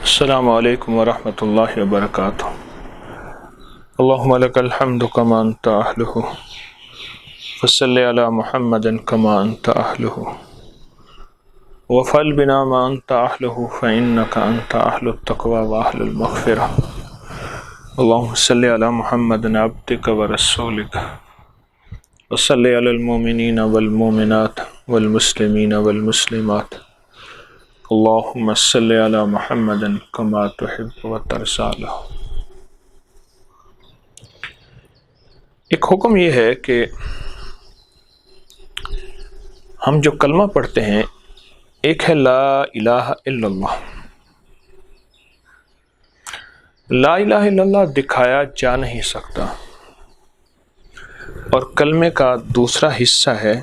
السلام علیکم ورحمۃ اللہ وبرکاتہ۔ اللہم لک الحمد کما انت اہلہ فصلی علی محمد کما انت اہلہ وفعل بنا ما انت اہلہ فانک انت اہل التقوی واہل المغفرہ۔ اللہم صلی علی محمد عبدک ورسولک وصلی علی المؤمنین والمؤمنات والمسلمین والمسلمات۔ اللہم صلی علی محمد کما تحب و ترضی۔ ایک حکم یہ ہے کہ ہم جو کلمہ پڑھتے ہیں، ایک ہے لا الہ الا اللہ۔ لا الہ الا اللہ دکھایا جا نہیں سکتا، اور کلمے کا دوسرا حصہ ہے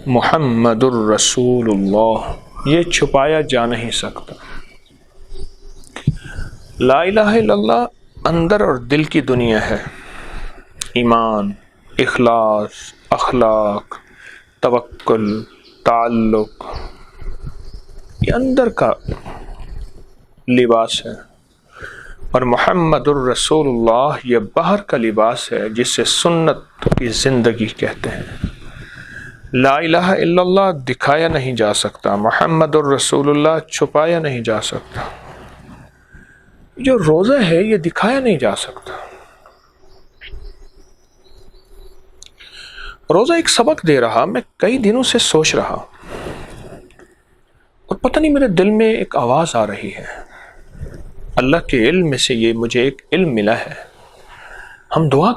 محمد الرسول اللہ، یہ چھپایا جا نہیں سکتا۔ لا الہ الا اللہ اندر اور دل کی دنیا ہے، ایمان، اخلاص، اخلاق، توکل، تعلق، یہ اندر کا لباس ہے، اور محمد الرسول اللہ یہ باہر کا لباس ہے، جسے سنت کی زندگی کہتے ہیں۔ لا الہ الا اللہ دکھایا نہیں جا سکتا، محمد الرسول اللہ چھپایا نہیں جا سکتا۔ جو روزہ ہے یہ دکھایا نہیں جا سکتا۔ روزہ ایک سبق دے رہا، میں کئی دنوں سے سوچ رہا، اور پتہ نہیں میرے دل میں ایک آواز آ رہی ہے۔ اللہ کے علم میں سے یہ مجھے ایک علم ملا ہے۔ ہم دعا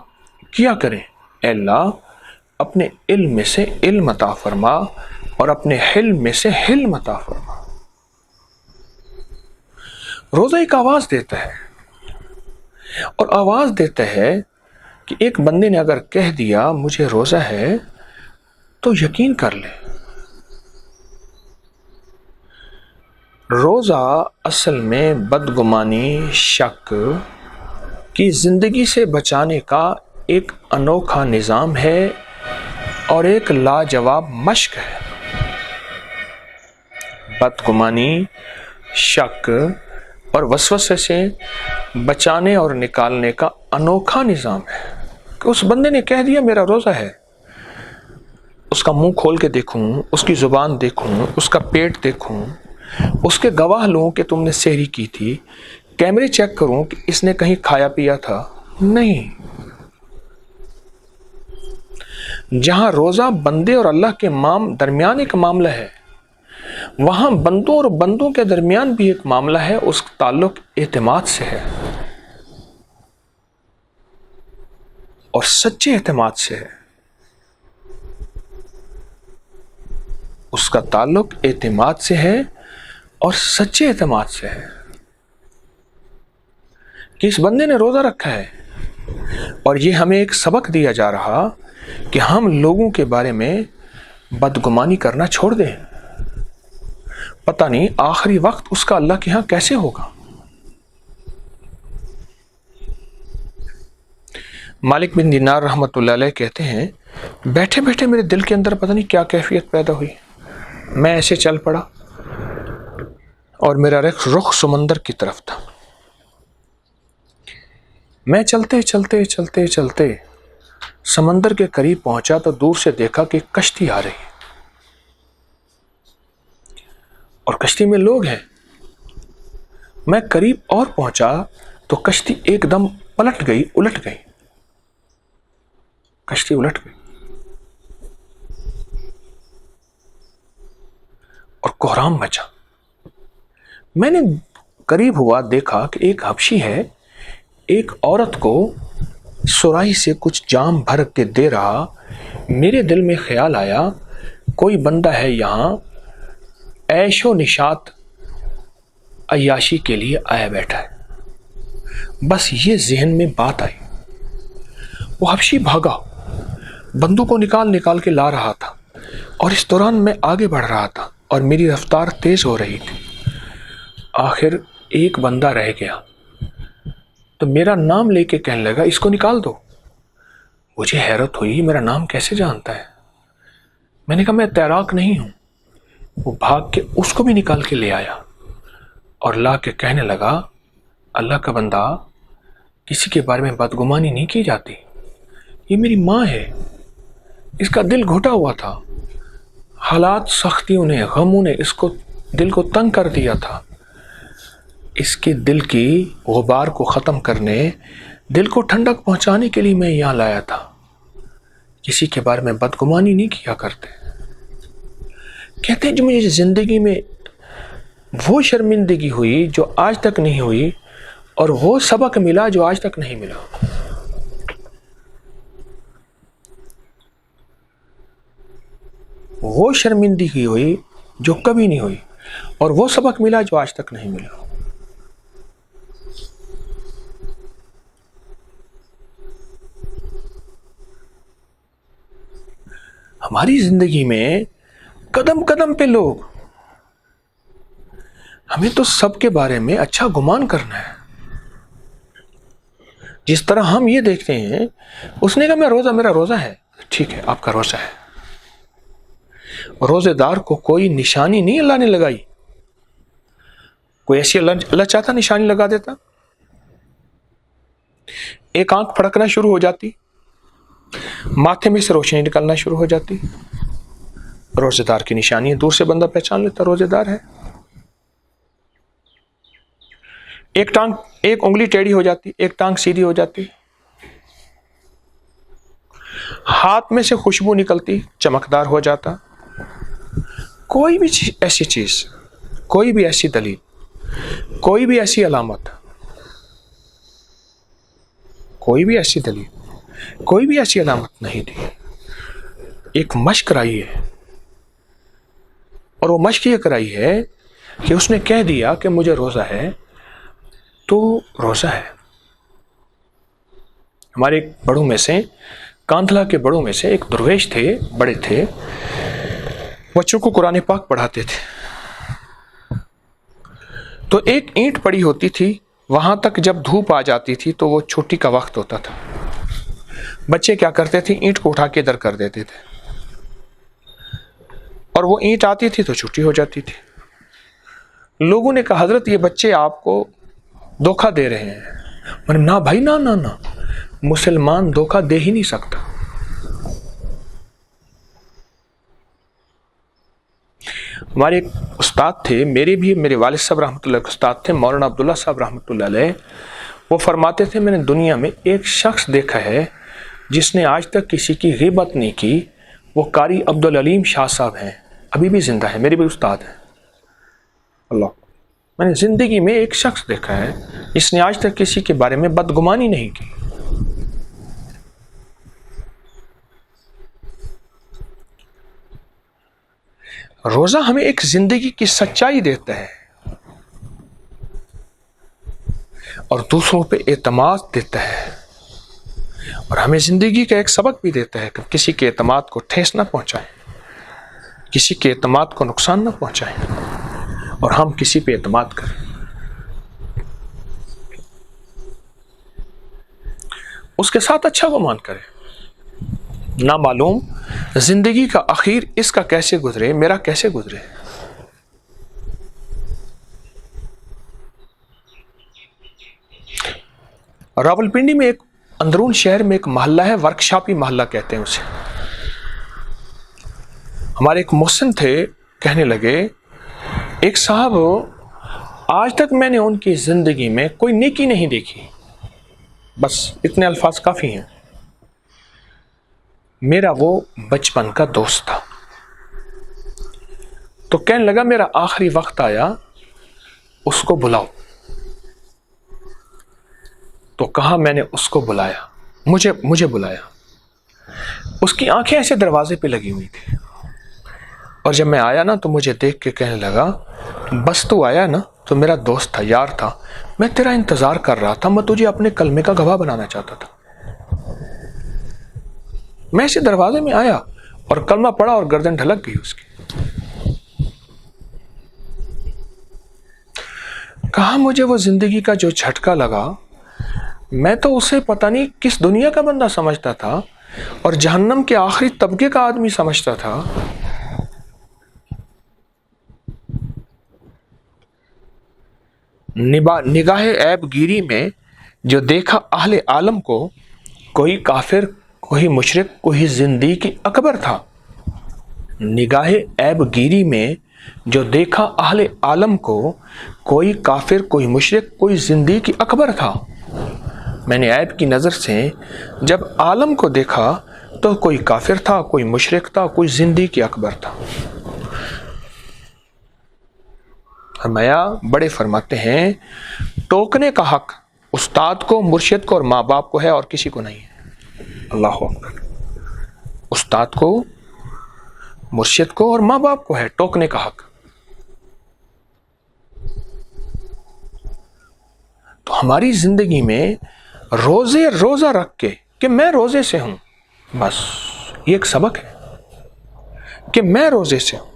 کیا کریں، اے اللہ اپنے علم میں سے علم عطا فرما، اور اپنے حلم میں سے حلم عطا فرما۔ روزہ ایک آواز دیتا ہے، اور آواز دیتا ہے کہ ایک بندے نے اگر کہہ دیا مجھے روزہ ہے تو یقین کر لے۔ روزہ اصل میں بدگمانی، شک کی زندگی سے بچانے کا ایک انوکھا نظام ہے، اور ایک لاجواب مشق ہے۔ بدگمانی، شک اور وسوسے سے بچانے اور نکالنے کا انوکھا نظام ہے کہ اس بندے نے کہہ دیا میرا روزہ ہے، اس کا منہ کھول کے دیکھوں، اس کی زبان دیکھوں، اس کا پیٹ دیکھوں، اس کے گواہ لوں کہ تم نے سحری کی تھی، کیمرے چیک کروں کہ اس نے کہیں کھایا پیا تھا۔ نہیں، جہاں روزہ بندے اور اللہ کے درمیان ایک معاملہ ہے، وہاں بندوں اور بندوں کے درمیان بھی ایک معاملہ ہے، اس تعلق اعتماد سے ہے، اور سچے اعتماد سے ہے۔ اس کا تعلق اعتماد سے ہے اور سچے اعتماد سے ہے، کہ اس بندے نے روزہ رکھا ہے، اور یہ ہمیں ایک سبق دیا جا رہا کہ ہم لوگوں کے بارے میں بدگمانی کرنا چھوڑ دیں۔ پتہ نہیں آخری وقت اس کا اللہ کے ہاں کیسے ہوگا۔ مالک بن دینار رحمۃ اللہ علیہ کہتے ہیں، بیٹھے بیٹھے میرے دل کے اندر پتہ نہیں کیا کیفیت پیدا ہوئی، میں ایسے چل پڑا، اور میرا رخ سمندر کی طرف تھا۔ میں چلتے چلتے چلتے چلتے سمندر کے قریب پہنچا تو دور سے دیکھا کہ کشتی آ رہی، اور کشتی میں لوگ ہیں۔ میں قریب اور پہنچا تو کشتی ایک دم الٹ گئی۔ کشتی الٹ گئی، اور کوہرام مچا۔ میں نے قریب ہوا، دیکھا کہ ایک حبشی ہے، ایک عورت کو سراہی سے کچھ جام بھر کے دے رہا۔ میرے دل میں خیال آیا کوئی بندہ ہے یہاں عیش و نشاط عیاشی کے لیے آیا بیٹھا ہے۔ بس یہ ذہن میں بات آئی۔ وہ حبشی بھاگا، بندوق کو نکال کے لا رہا تھا، اور اس دوران میں آگے بڑھ رہا تھا، اور میری رفتار تیز ہو رہی تھی۔ آخر ایک بندہ رہ گیا، تو میرا نام لے کے کہنے لگا اس کو نکال دو۔ مجھے حیرت ہوئی، میرا نام کیسے جانتا ہے؟ میں نے کہا میں تیراک نہیں ہوں۔ وہ بھاگ کے اس کو بھی نکال کے لے آیا۔ اور لا کے کہنے لگا اللہ کا بندہ کسی کے بارے میں بدگمانی نہیں کی جاتی، یہ میری ماں ہے، اس کا دل گھٹا ہوا تھا، حالات سختیوں نے غموں نے اس کو دل کو تنگ کر دیا تھا، اس کے دل کی غبار کو ختم کرنے، دل کو ٹھنڈک پہنچانے کے لیے میں یہاں لایا تھا، کسی کے بارے میں بدگمانی نہیں کیا کرتے۔ کہتے ہیں جو مجھے زندگی میں وہ شرمندگی ہوئی جو آج تک نہیں ہوئی، اور وہ سبق ملا جو آج تک نہیں ملا۔ وہ شرمندگی ہوئی جو کبھی نہیں ہوئی، اور وہ سبق ملا جو آج تک نہیں ملا۔ ہماری زندگی میں قدم قدم پہ لوگ، ہمیں تو سب کے بارے میں اچھا گمان کرنا ہے۔ جس طرح ہم یہ دیکھتے ہیں، اس نے کہا میرا روزہ ہے، ٹھیک ہے آپ کا روزہ ہے۔ روزے دار کو کوئی نشانی نہیں اللہ نے لگائی، کوئی ایسی اللہ چاہتا نشانی لگا دیتا، ایک آنکھ پھڑکنا شروع ہو جاتی، ماتھے میں سے روشنی نکلنا شروع ہو جاتی، روزے دار کی نشانی ہے، دور سے بندہ پہچان لیتا روزے دار ہے۔ ایک انگلی ٹیڑھی ہو جاتی، ایک ٹانگ سیدھی ہو جاتی، ہاتھ میں سے خوشبو نکلتی، چمکدار ہو جاتا۔ کوئی بھی ایسی چیز، کوئی بھی ایسی دلیل، کوئی بھی ایسی علامت، کوئی بھی ایسی دلیل، کوئی بھی ایسی علامت نہیں تھی۔ ایک مشق کرائی ہے، اور وہ مشق یہ کرائی ہے کہ اس نے کہہ دیا کہ مجھے روزہ ہے تو روزہ ہے۔ ہمارے بڑوں میں سے، کاندھلا کے بڑوں میں سے ایک درویش تھے، بڑے تھے، بچوں کو قرآن پاک پڑھاتے تھے۔ تو ایک اینٹ پڑی ہوتی تھی، وہاں تک جب دھوپ آ جاتی تھی تو وہ چھٹی کا وقت ہوتا تھا، بچے کیا کرتے تھے، اینٹ کو اٹھا کے ادھر کر دیتے تھے، اور وہ اینٹ آتی تھی تو چھٹی ہو جاتی تھی۔ لوگوں نے کہا حضرت یہ بچے آپ کو دھوکہ دے رہے ہیں۔ میں نے نہ بھائی نہ، مسلمان دھوکہ دے ہی نہیں سکتا۔ ہمارے ایک استاد تھے، میرے والد صاحب رحمۃ اللہ کے استاد تھے، مولانا عبداللہ صاحب رحمۃ اللہ علیہ۔ وہ فرماتے تھے میں نے دنیا میں ایک شخص دیکھا ہے جس نے آج تک کسی کی غیبت نہیں کی، وہ قاری عبدالعلیم شاہ صاحب ہیں، ابھی بھی زندہ ہے، میرے بھی استاد ہیں۔ اللہ، میں نے زندگی میں ایک شخص دیکھا ہے جس نے آج تک کسی کے بارے میں بدگمانی نہیں کی۔ روزہ ہمیں ایک زندگی کی سچائی دیتا ہے، اور دوسروں پہ اعتماد دیتا ہے، اور ہمیں زندگی کا ایک سبق بھی دیتا ہے کہ کسی کے اعتماد کو ٹھیس نہ پہنچائیں، کسی کے اعتماد کو نقصان نہ پہنچائیں، اور ہم کسی پہ اعتماد کریں۔ اس کے ساتھ اچھا گمان کریں۔ نہ معلوم زندگی کا اخیر اس کا کیسے گزرے، میرا کیسے گزرے۔ راولپنڈی میں ایک اندرون شہر میں ایک محلہ ہے، ورکشاپی محلہ کہتے ہیں اسے۔ ہمارے ایک محسن تھے، کہنے لگے ایک صاحب، آج تک میں نے ان کی زندگی میں کوئی نیکی نہیں دیکھی، بس اتنے الفاظ کافی ہیں۔ میرا وہ بچپن کا دوست تھا، تو کہنے لگا میرا آخری وقت آیا، اس کو بلاؤ۔ تو کہا میں نے اس کو بلایا، مجھے بلایا۔ اس کی آنکھیں ایسے دروازے پہ لگی ہوئی تھی، اور جب میں آیا نا تو مجھے دیکھ کے کہنے لگا بس تو آیا نا، تو میرا دوست تھا، یار تھا، میں تیرا انتظار کر رہا تھا، میں تجھے اپنے کلمے کا گواہ بنانا چاہتا تھا۔ میں اسے دروازے میں آیا اور کلمہ پڑھا اور گردن ڈھلک گئی اس کی۔ کہا مجھے وہ زندگی کا جو جھٹکا لگا، میں تو اسے پتہ نہیں کس دنیا کا بندہ سمجھتا تھا، اور جہنم کے آخری طبقے کا آدمی سمجھتا تھا۔ نگاہ عیب گیری میں جو دیکھا اہل عالم کو، کوئی کافر، کوئی مشرک، کوئی زندیق اکبر تھا۔ نگاہ عیب گیری میں جو دیکھا اہل عالم کو، کوئی کافر، کوئی مشرک، کوئی زندیق اکبر تھا۔ میں نے عیب کی نظر سے جب عالم کو دیکھا تو کوئی کافر تھا، کوئی مشرک تھا، کوئی زندیق اکبر تھا۔ فرمایا، بڑے فرماتے ہیں ٹوکنے کا حق استاد کو، مرشد کو اور ماں باپ کو ہے، اور کسی کو نہیں ہے۔ اللہ اکبر۔ استاد کو، مرشد کو اور ماں باپ کو ہے ٹوکنے کا حق۔ تو ہماری زندگی میں روزہ رکھ کے کہ میں روزے سے ہوں، بس یہ ایک سبق ہے کہ میں روزے سے ہوں،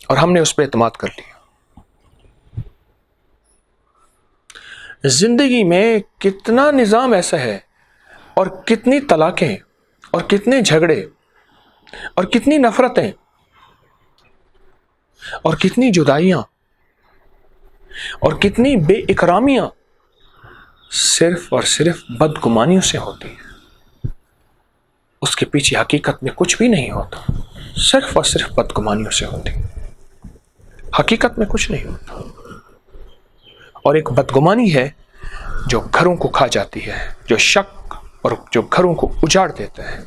اور ہم نے اس پہ اعتماد کر لیا۔ زندگی میں کتنا نظام ایسا ہے، اور کتنی طلاقیں، اور کتنے جھگڑے، اور کتنی نفرتیں، اور کتنی جدائیاں، اور کتنی بے اکرامیاں صرف اور صرف بدگمانیوں سے ہوتی ہیں۔ اس کے پیچھے حقیقت میں کچھ بھی نہیں ہوتا، صرف اور صرف بدگمانیوں سے ہوتی، حقیقت میں کچھ نہیں ہوتا۔ اور ایک بدگمانی ہے جو گھروں کو کھا جاتی ہے، جو شک اور جو گھروں کو اجاڑ دیتا ہے۔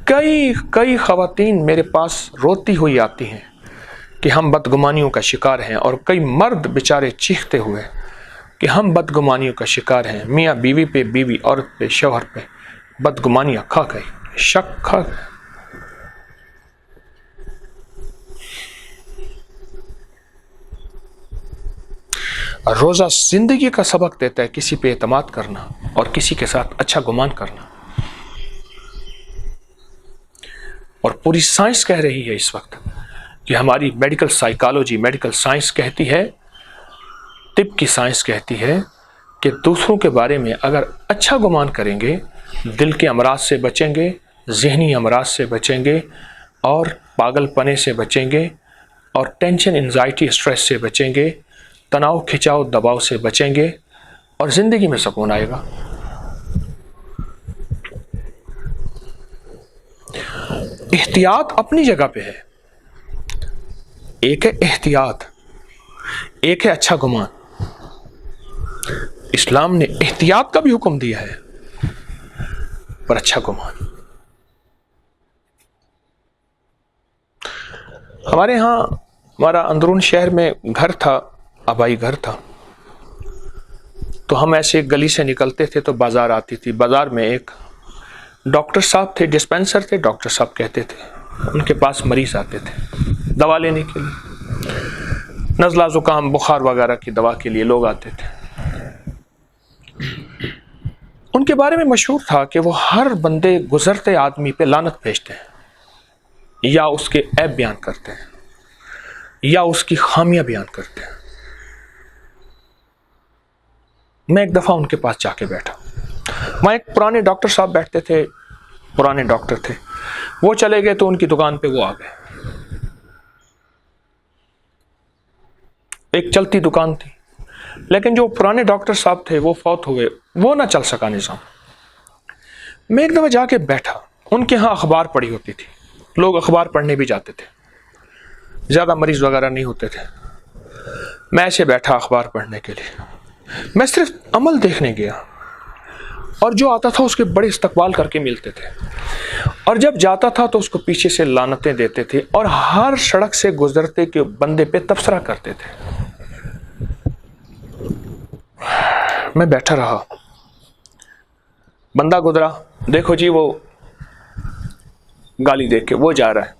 کئی خواتین میرے پاس روتی ہوئی آتی ہیں کہ ہم بدگمانیوں کا شکار ہیں، اور کئی مرد بیچارے چیختے ہوئے کہ ہم بدگمانیوں کا شکار ہیں۔ میاں بیوی پہ، بیوی عورت پہ، شوہر پہ بدگمانیاں کھا گئی، شک کھا گئی۔ روزہ زندگی کا سبق دیتا ہے، کسی پہ اعتماد کرنا اور کسی کے ساتھ اچھا گمان کرنا۔ اور پوری سائنس کہہ رہی ہے اس وقت کہ ہماری میڈیکل سائیکالوجی، میڈیکل سائنس کہتی ہے، طب کی سائنس کہتی ہے کہ دوسروں کے بارے میں اگر اچھا گمان کریں گے، دل کے امراض سے بچیں گے، ذہنی امراض سے بچیں گے، اور پاگل پنے سے بچیں گے، اور ٹینشن، انزائٹی، اسٹریس سے بچیں گے، تناؤ، کھچاؤ، دباؤ سے بچیں گے، اور زندگی میں سکون آئے گا۔ احتیاط اپنی جگہ پہ ہے، ایک ہے احتیاط، ایک ہے اچھا گمان۔ اسلام نے احتیاط کا بھی حکم دیا ہے، پر اچھا گمان۔ ہمارے ہاں، ہمارا اندرون شہر میں گھر تھا، آبائی گھر تھا، تو ہم ایسے گلی سے نکلتے تھے تو بازار آتی تھی۔ بازار میں ایک ڈاکٹر صاحب تھے، ڈسپینسر تھے، ڈاکٹر صاحب کہتے تھے۔ ان کے پاس مریض آتے تھے دوا لینے کے لیے، نزلہ، زکام، بخار وغیرہ کی دوا کے لیے لوگ آتے تھے۔ ان کے بارے میں مشہور تھا کہ وہ ہر بندے، گزرتے آدمی پہ لعنت بھیجتے ہیں، یا اس کے عیب بیان کرتے ہیں، یا اس کی خامیاں بیان کرتے ہیں۔ میں ایک دفعہ ان کے پاس جا کے بیٹھا، وہاں ایک پرانے ڈاکٹر صاحب بیٹھتے تھے، پرانے ڈاکٹر تھے، وہ چلے گئے تو ان کی دکان پہ وہ آ گئے۔ ایک چلتی دکان تھی، لیکن جو پرانے ڈاکٹر صاحب تھے وہ فوت ہوئے، وہ نہ چل سکا نظام۔ میں ایک دفعہ جا کے بیٹھا، ان کے ہاں اخبار پڑھی ہوتی تھی، لوگ اخبار پڑھنے بھی جاتے تھے، زیادہ مریض وغیرہ نہیں ہوتے تھے۔ میں ایسے بیٹھا اخبار پڑھنے کے لیے، میں صرف عمل دیکھنے گیا، اور جو آتا تھا اس کے بڑے استقبال کر کے ملتے تھے، اور جب جاتا تھا تو اس کو پیچھے سے لعنتیں دیتے تھے، اور ہر سڑک سے گزرتے کے بندے پہ تبصرہ کرتے تھے۔ میں بیٹھا رہا، بندہ گزرا، دیکھو جی وہ گالی دے کے وہ جا رہا ہے،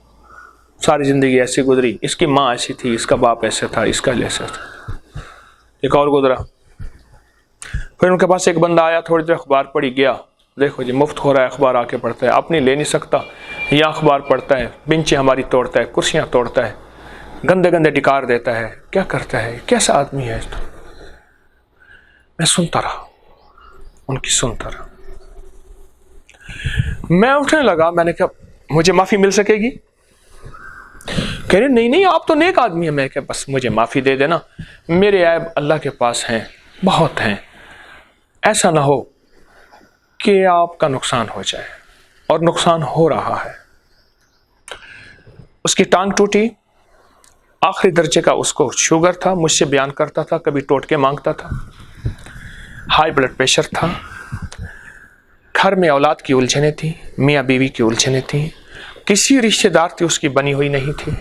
ساری زندگی ایسی گزری، اس کی ماں ایسی تھی، اس کا باپ ایسا تھا، اس کا ایسا تھا۔ ایک اور گزرا، پھر ان کے پاس ایک بندہ آیا، تھوڑی دیر اخبار پڑھی، گیا، دیکھو جی مفت ہو رہا ہے، اخبار آ کے پڑھتا ہے، اپنی لے نہیں سکتا، یا اخبار پڑھتا ہے، بنچیں ہماری توڑتا ہے، کرسیاں توڑتا ہے، گندے گندے ڈکار دیتا ہے، کیا کرتا ہے، کیسا آدمی ہے۔ میں سنتا رہا، ان کی سنتا رہا۔ میں اٹھنے لگا، میں نے کہا مجھے معافی مل سکے گی؟ کہہ رہے نہیں نہیں آپ تو نیک آدمی ہیں. میں کہ بس مجھے معافی دے دینا, میرے عیب اللہ کے پاس ہیں, بہت ہیں, ایسا نہ ہو کہ آپ کا نقصان ہو جائے. اور نقصان ہو رہا ہے. اس کی ٹانگ ٹوٹی, آخری درجے کا اس کو شوگر تھا, مجھ سے بیان کرتا تھا, کبھی ٹوٹ کے مانگتا تھا, ہائی بلڈ پریشر تھا, گھر میں اولاد کی الجھنیں تھیں, میاں بیوی کی الجھنیں تھیں, کسی رشتہ دار کی اس کی بنی ہوئی نہیں تھی,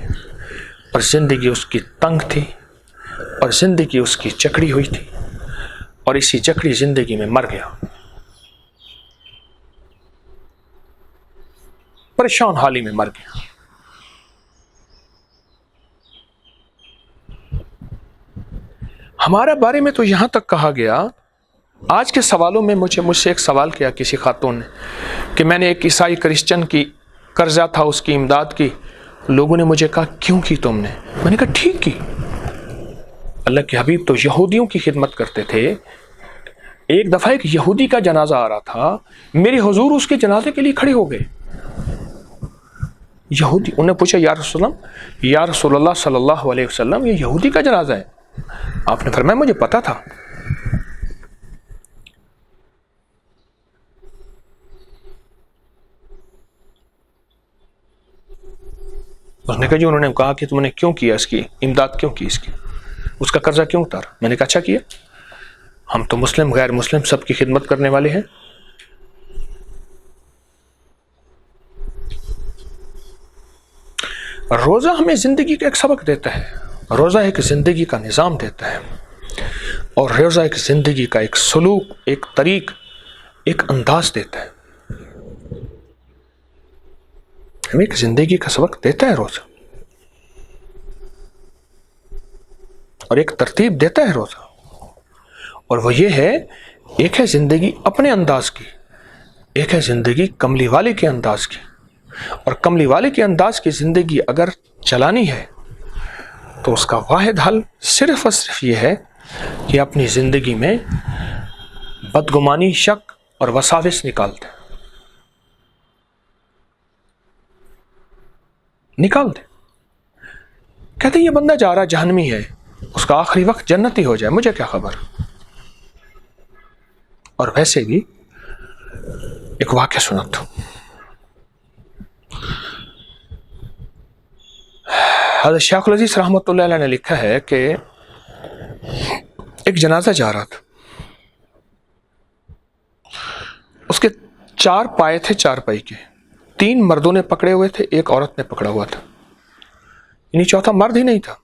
اور زندگی اس کی تنگ تھی, اور زندگی اس کی جکڑی ہوئی تھی, اور اسی جکڑی زندگی میں مر گیا. پریشان حالی میں مر گیا. ہمارے بارے میں تو یہاں تک کہا گیا, آج کے سوالوں میں مجھ سے ایک سوال کیا کسی خاتون نے کہ میں نے ایک عیسائی کرسچن کی قرضہ تھا, اس کی امداد کی. لوگوں نے مجھے کہا کیوں کی تم نے؟ میں نے کہا ٹھیک کی. اللہ کے حبیب تو یہودیوں کی خدمت کرتے تھے. ایک دفعہ ایک یہودی کا جنازہ آ رہا تھا, میرے حضور اس کے جنازے کے لیے کھڑے ہو گئے. یہودی, انہوں نے پوچھا یا رسول اللہ صلی اللہ علیہ وسلم, یہ یہودی کا جنازہ ہے. آپ نے فرمایا مجھے پتا تھا. اس نے کہا جی, انہوں نے کہا کہ تم نے کیوں کیا, اس کی امداد کیوں کی, اس کا قرضہ کیوں اتارا؟ میں نے کہا اچھا کیا, ہم تو مسلم غیر مسلم سب کی خدمت کرنے والے ہیں. روزہ ہمیں زندگی کا ایک سبق دیتا ہے, روزہ ایک زندگی کا نظام دیتا ہے, اور روزہ ایک زندگی کا ایک سلوک, ایک طریق, ایک انداز دیتا ہے. ہمیں ایک زندگی کا سبق دیتا ہے روزہ, اور ایک ترتیب دیتا ہے روزہ. اور وہ یہ ہے, ایک ہے زندگی اپنے انداز کی, ایک ہے زندگی کملی والے کے انداز کی. اور کملی والے کے انداز کی زندگی اگر چلانی ہے تو اس کا واحد حل صرف اور صرف یہ ہے کہ اپنی زندگی میں بدگمانی, شک اور وساوس نکال دے. کہتے یہ بندہ جا رہا جہنمی ہے, اس کا آخری وقت جنتی ہو جائے, مجھے کیا خبر. اور ویسے بھی ایک واقعہ سناتا ہوں. حضرت شیخ العزیز رحمۃ اللہ علیہ نے لکھا ہے کہ ایک جنازہ جا رہا تھا, اس کے 4 پائے تھے, 4 پائی کے, 3 مردوں نے پکڑے ہوئے تھے, 1 عورت نے پکڑا ہوا تھا, یعنی چوتھا مرد ہی نہیں تھا.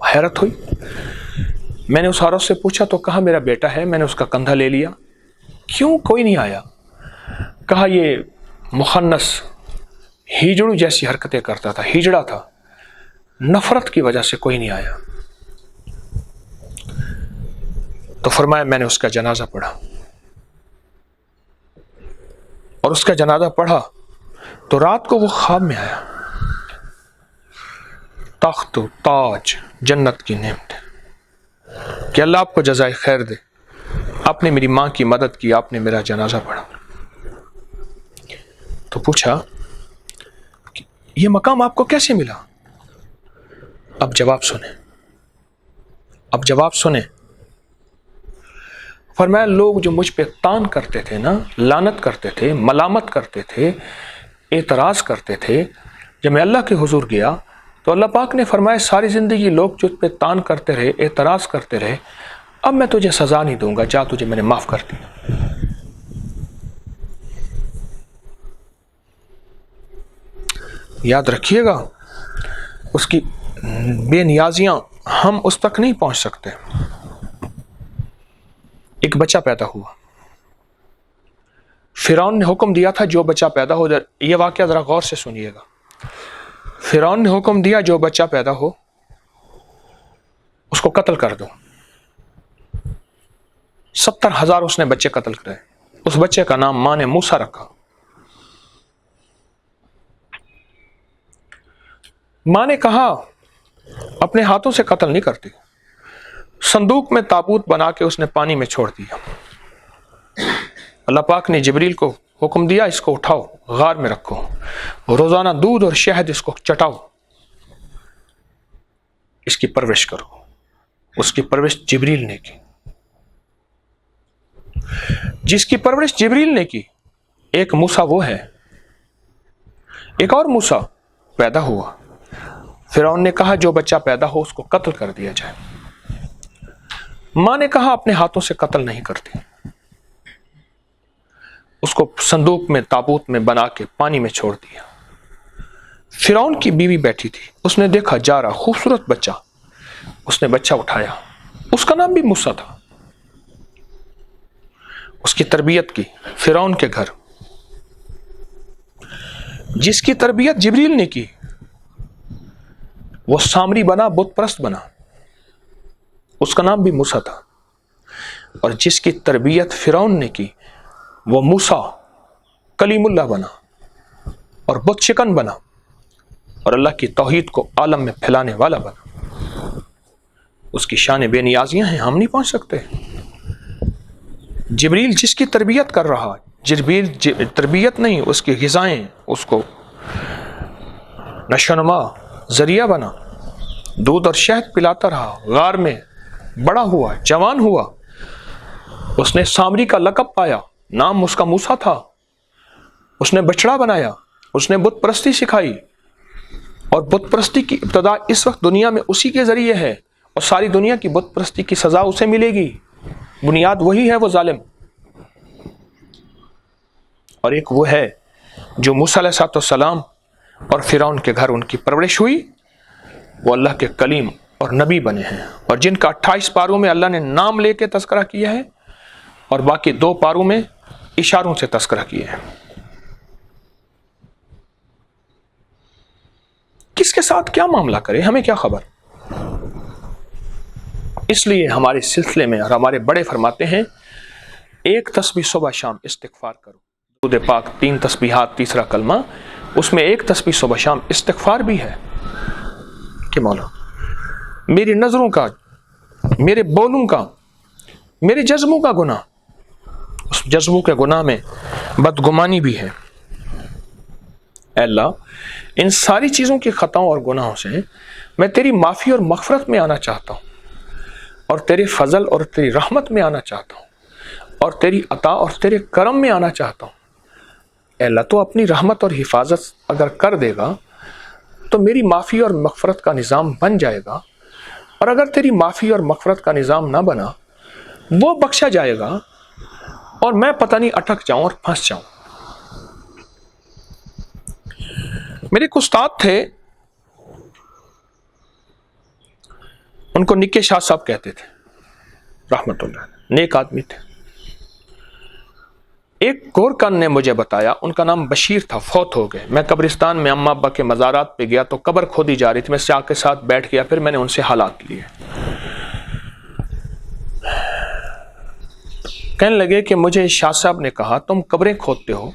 حیرت ہوئی. میں نے اس عورت سے پوچھا تو کہا میرا بیٹا ہے. میں نے اس کا کندھا لے لیا. کیوں کوئی نہیں آیا؟ کہا یہ مخنث ہیجڑوں جیسی حرکتیں کرتا تھا, ہیجڑا تھا, نفرت کی وجہ سے کوئی نہیں آیا. تو فرمایا میں نے اس کا جنازہ پڑھا, اور اس کا جنازہ پڑھا تو رات کو وہ خواب میں آیا. تخت و تاج جنت کی نعمت کہ اللہ آپ کو جزائے خیر دے, آپ نے میری ماں کی مدد کی, آپ نے میرا جنازہ پڑھا. تو پوچھا یہ مقام آپ کو کیسے ملا؟ اب جواب سنیں. فرمایا لوگ جو مجھ پہ تان کرتے تھے نا, لعنت کرتے تھے, ملامت کرتے تھے, اعتراض کرتے تھے, جب میں اللہ کے حضور گیا تو اللہ پاک نے فرمایا ساری زندگی لوگ تجھ پہ تان کرتے رہے, اعتراض کرتے رہے, اب میں تجھے سزا نہیں دوں گا, جا تجھے میں نے معاف کر دیا. یاد رکھیے گا, اس کی بے نیازیاں ہم اس تک نہیں پہنچ سکتے. ایک بچہ پیدا ہوا, فرعون نے حکم دیا تھا جو بچہ پیدا ہو, یہ واقعہ ذرا غور سے سنیے گا. فرعون نے حکم دیا جو بچہ پیدا ہو اس کو قتل کر دو. 70,000 اس نے بچے قتل کرے. اس بچے کا نام ماں نے موسیٰ رکھا. ماں نے کہا اپنے ہاتھوں سے قتل نہیں کرتی. صندوق میں تابوت بنا کے اس نے پانی میں چھوڑ دیا. اللہ پاک نے جبریل کو حکم دیا اس کو اٹھاؤ, غار میں رکھو, روزانہ دودھ اور شہد اس کو چٹاؤ. اس کی پرورش کرو۔ اس کی پرورش جبریل نے کی۔ جس کی پرورش جبریل نے کی، ایک موسیٰ وہ ہے، ایک اور موسیٰ پیدا ہوا۔ فرعون نے کہا جو بچہ پیدا ہو اس کو قتل کر دیا جائے۔ ماں نے کہا اپنے ہاتھوں سے قتل نہیں کرتی۔ اس کو صندوق میں تابوت میں بنا کے پانی میں چھوڑ دیا۔ فرعون کی بیوی بیٹھی تھی، اس نے دیکھا جا رہا خوبصورت بچہ، اس نے بچہ اٹھایا، اس کا نام بھی موسیٰ تھا۔ اس کی تربیت کی فرعون کے گھر۔ جس کی تربیت جبریل نے کی وہ سامری بنا، بت پرست بنا، اس کا نام بھی موسیٰ تھا۔ اور جس کی تربیت فرعون نے کی وہ موسیٰ کلیم اللہ بنا اور بت شکن بنا اور اللہ کی توحید کو عالم میں پھیلانے والا بنا۔ اس کی شان بے نیازیاں ہیں، ہم نہیں پہنچ سکتے۔ جبریل جس کی تربیت کر رہا، جبریل تربیت نہیں، اس کی غذائیں اس کو نشوونما ذریعہ بنا، دودھ اور شہد پلاتا رہا، غار میں بڑا ہوا، جوان ہوا۔ اس نے سامری کا لقب پایا، نام اس کا موسیٰ تھا۔ اس نے بچڑا بنایا، اس نے بت پرستی سکھائی، اور بت پرستی کی ابتدا اس وقت دنیا میں اسی کے ذریعے ہے، اور ساری دنیا کی بت پرستی کی سزا اسے ملے گی۔ بنیاد وہی ہے، وہ ظالم۔ اور ایک وہ ہے جو موسیٰ علیہ السلام اور فرعون کے گھر ان کی پرورش ہوئی، وہ اللہ کے کلیم اور نبی بنے ہیں، اور جن کا 28 پاروں میں اللہ نے نام لے کے تذکرہ کیا ہے اور باقی 2 پاروں میں اشاروں سے تذکرہ کیا ہے۔ کس کے ساتھ کیا معاملہ کرے ہمیں کیا خبر؟ اس لیے ہمارے سلسلے میں اور ہمارے بڑے فرماتے ہیں ایک تسبیح صبح شام استغفار کرو۔ درود پاک 3 تسبیحات، تیسرا کلمہ، اس میں ایک تسبیح صبح شام استغفار بھی ہے کہ مولا میری نظروں کا، میرے بولوں کا، میرے جذبوں کا گناہ، اس جذبوں کے گناہ میں بدگمانی بھی ہے۔ اے اللہ ان ساری چیزوں کی خطاؤں اور گناہوں سے میں تیری معافی اور مغفرت میں آنا چاہتا ہوں، اور تیرے فضل اور تیری رحمت میں آنا چاہتا ہوں، اور تیری عطا اور تیرے کرم میں آنا چاہتا ہوں۔ اے اللہ تو اپنی رحمت اور حفاظت اگر کر دے گا تو میری معافی اور مغفرت کا نظام بن جائے گا، اور اگر تیری معافی اور مغفرت کا نظام نہ بنا وہ بخشا جائے گا اور میں پتہ نہیں اٹک جاؤں اور پھنس جاؤں۔ میرے ایک استاد تھے، ان کو نکے شاہ صاحب کہتے تھے، رحمت اللہ، نیک آدمی تھے۔ ایک گورکن نے مجھے بتایا، ان کا نام بشیر تھا، فوت ہو گئے۔ میں قبرستان میں اماں ابا کے مزارات پہ گیا تو قبر کھودی جا رہی تھی، میں سیاح کے ساتھ بیٹھ گیا، پھر میں نے ان سے حالات لیے۔ کہنے لگے کہ مجھے شاہ صاحب نے کہا تم قبریں کھودتے ہو،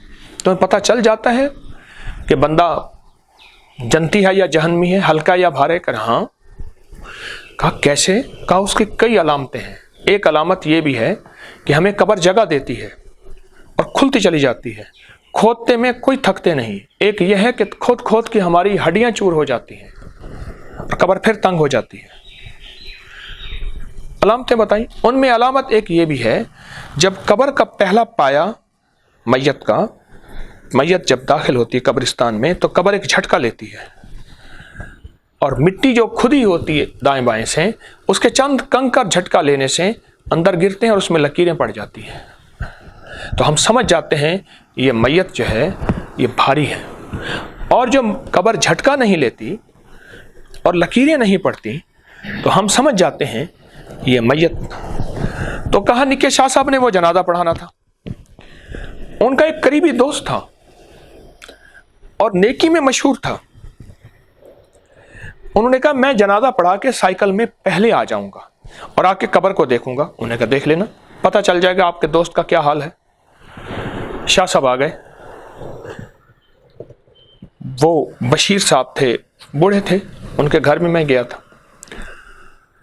تمہیں پتہ چل جاتا ہے کہ بندہ جنتی ہے یا جہنمی ہے، ہلکا یا بھارے؟ کر ہاں۔ کہا کیسے؟ کہا اس کی کئی علامتیں ہیں۔ ایک علامت یہ بھی ہے کہ ہمیں قبر جگہ دیتی ہے اور کھلتی چلی جاتی ہے، کھودتے میں کوئی تھکتے نہیں۔ ایک یہ ہے کہ کھود کھود کے ہماری ہڈیاں چور ہو جاتی ہیں اور قبر پھر تنگ ہو جاتی ہے۔ علامتیں بتائیں، ان میں علامت ایک یہ بھی ہے، جب قبر کا پہلا پایا میت کا، میت جب داخل ہوتی ہے قبرستان میں تو قبر ایک جھٹکا لیتی ہے، اور مٹی جو کھدی ہوتی ہے دائیں بائیں سے، اس کے چند کنکر جھٹکا لینے سے اندر گرتے ہیں اور اس میں لکیریں پڑ جاتی ہیں۔ تو ہم سمجھ جاتے ہیں یہ میت جو ہے یہ بھاری ہے، اور جو قبر جھٹکا نہیں لیتی اور لکیریں نہیں پڑتی تو ہم سمجھ جاتے ہیں یہ میت۔ تو کہا نکے شاہ صاحب نے وہ جنازہ پڑھانا تھا، ان کا ایک قریبی دوست تھا اور نیکی میں مشہور تھا۔ انہوں نے کہا میں جنازہ پڑھا کے سائیکل میں پہلے آ جاؤں گا اور آ کے قبر کو دیکھوں گا۔ انہوں نے کہا دیکھ لینا، پتہ چل جائے گا آپ کے دوست کا کیا حال ہے۔ شاہ صاحب آ گئے، وہ بشیر صاحب تھے، بوڑھے تھے، ان کے گھر میں گیا تھا۔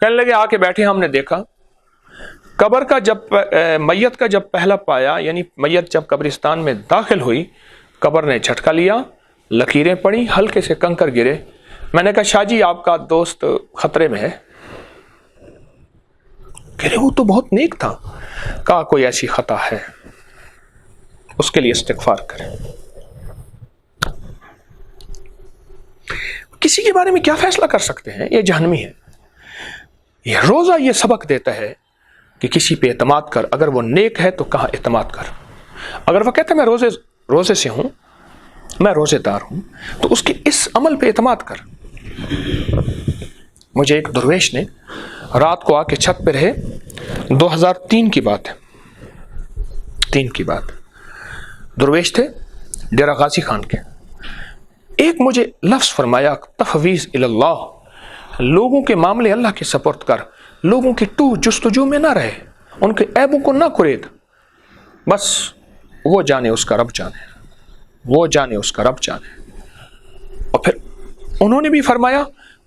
کہنے لگے آ کے بیٹھے، ہم نے دیکھا قبر کا جب میت کا جب پہلا پایا، یعنی میت جب قبرستان میں داخل ہوئی، قبر نے جھٹکا لیا، لکیریں پڑی، ہلکے سے کنکر گرے۔ میں نے کہا شاہ جی آپ کا دوست خطرے میں ہے. کہہ رہے وہ تو بہت نیک تھا. کہا کوئی ایسی خطا ہے اس کے لیے استغفار کریں. کسی کے بارے میں کیا فیصلہ کر سکتے ہیں؟ یہ جہنمی ہے. یہ روزہ یہ سبق دیتا ہے کہ کسی پہ اعتماد کر. اگر وہ نیک ہے تو کہاں اعتماد کر. اگر وہ کہتا ہے میں روزے سے ہوں، میں روزے دار ہوں، تو اس کے اس عمل پہ اعتماد کر. مجھے ایک درویش نے رات کو آ کے چھت پہ رہے، 2003 کی بات ہے، 3 کی بات. درویش تھے ڈیرہ غازی خان کے. ایک مجھے لفظ فرمایا تفویض اللہ، لوگوں کے معاملے اللہ کے سپرد کر، لوگوں کی جستجو میں نہ رہے، ان کے عیبوں کو نہ کرید. بس وہ جانے اس کا رب جانے، وہ جانے اس کا رب جانے. اور پھر انہوں نے بھی فرمایا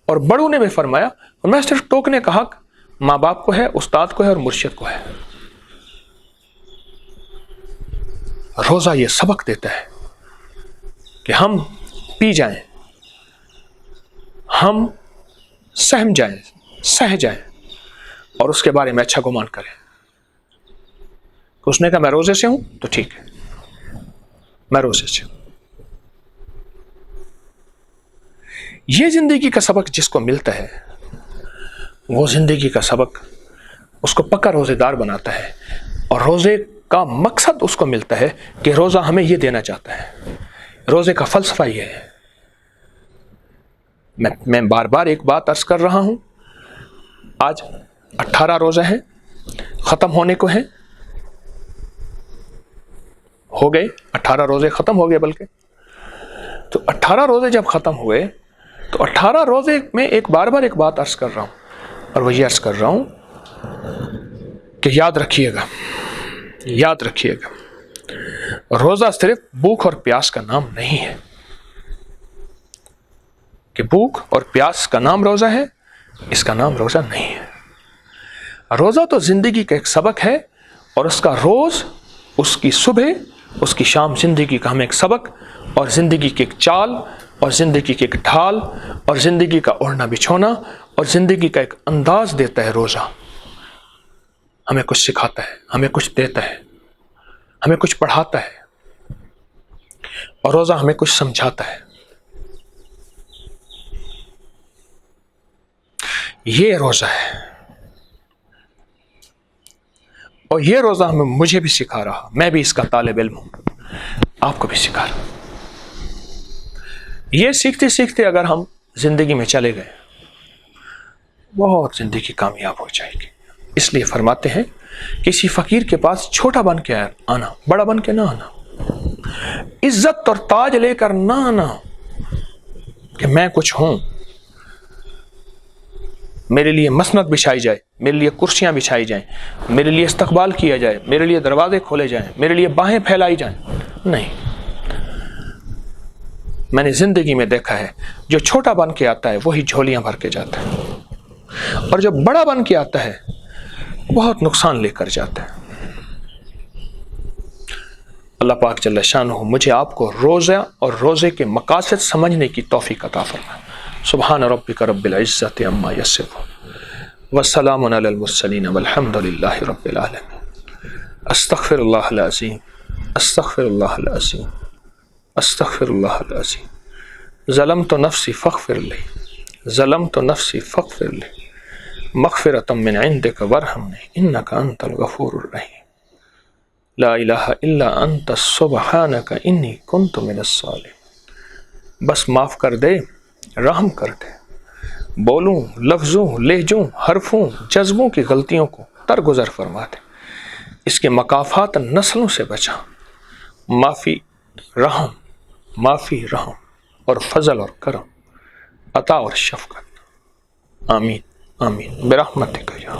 اور بڑوں نے بھی فرمایا، اور میں صرف ٹوکنے کا حق ماں باپ کو ہے، استاد کو ہے اور مرشد کو ہے. روزہ یہ سبق دیتا ہے کہ ہم پی جائیں، ہم سہم جائیں، سہ جائیں، اور اس کے بارے میں اچھا گمان کریں. اس نے کہا میں روزے سے ہوں تو ٹھیک ہے، میں روزے سے ہوں. یہ زندگی کا سبق جس کو ملتا ہے، وہ زندگی کا سبق اس کو پکا روزے دار بناتا ہے. اور روزے کا مقصد اس کو ملتا ہے کہ روزہ ہمیں یہ دینا چاہتا ہے. روزے کا فلسفہ یہ ہے. میں بار بار ایک بات عرض کر رہا ہوں، آج 18 روزے ہیں، ختم ہونے کو ہیں، ہو گئے 18 روزے ختم ہو گئے. بلکہ تو 18 روزے جب ختم ہوئے تو 18 روزے میں ایک بار بات عرض کر رہا ہوں، اور وہ یہ عرض کر رہا ہوں کہ یاد رکھیے گا روزہ صرف بھوک اور پیاس کا نام نہیں ہے. کہ بھوک اور پیاس کا نام روزہ ہے، اس کا نام روزہ نہیں ہے. روزہ تو زندگی کا ایک سبق ہے، اور اس کا روز، اس کی صبح، اس کی شام زندگی کا ہمیں ایک سبق، اور زندگی کی ایک چال، اور زندگی کی ایک ڈھال، اور زندگی کا اوڑھنا بچھونا، اور زندگی کا ایک انداز دیتا ہے. روزہ ہمیں کچھ سکھاتا ہے، ہمیں کچھ دیتا ہے، ہمیں کچھ پڑھاتا ہے، اور روزہ ہمیں کچھ سمجھاتا ہے. یہ روزہ ہے، اور یہ روزہ مجھے بھی سکھا رہا، میں بھی اس کا طالب علم ہوں، آپ کو بھی سکھا رہا. یہ سیکھتے سیکھتے اگر ہم زندگی میں چلے گئے، بہت زندگی کامیاب ہو جائے گی. اس لیے فرماتے ہیں کسی فقیر کے پاس چھوٹا بن کے آنا، بڑا بن کے نہ آنا، عزت اور تاج لے کر نہ آنا کہ میں کچھ ہوں، میرے لیے مسند بچھائی جائے، میرے لیے کرسیاں بچھائی جائیں، میرے لیے استقبال کیا جائے، میرے لیے دروازے کھولے جائیں، میرے لیے باہیں پھیلائی جائیں. نہیں، میں نے زندگی میں دیکھا ہے جو چھوٹا بن کے آتا ہے وہی جھولیاں بھر کے جاتا ہے، اور جو بڑا بن کے آتا ہے بہت نقصان لے کر جاتا ہے. اللہ پاک جل شانہ مجھے آپ کو روزہ اور روزے کے مقاصد سمجھنے کی توفیق عطا فرمائے. سبحان ربک رب العزت عما یصفون وسلام علی المرسلین والحمد للہ رب العالمین. استغفر اللہ العظیم، استغفر اللہ العظیم، استغفر اللہ العظیم. ظلمت نفسی فاغفر لی، ظلمت نفسی فاغفر لی، مغفرۃ من عندک وارحمنی انک انت الغفور الرحیم. لا الہ الا انت سبحانک انی کنت من الظالمین. بس معاف کر دے، رحم کر دے. بولوں، لفظوں، لہجوں، حرفوں، جذبوں کی غلطیوں کو درگزر فرما دے. اس کے مکافات نسلوں سے بچا. معافی، رحم اور فضل اور کرم، عطا اور شفقت. آمین آمین برحمتک یا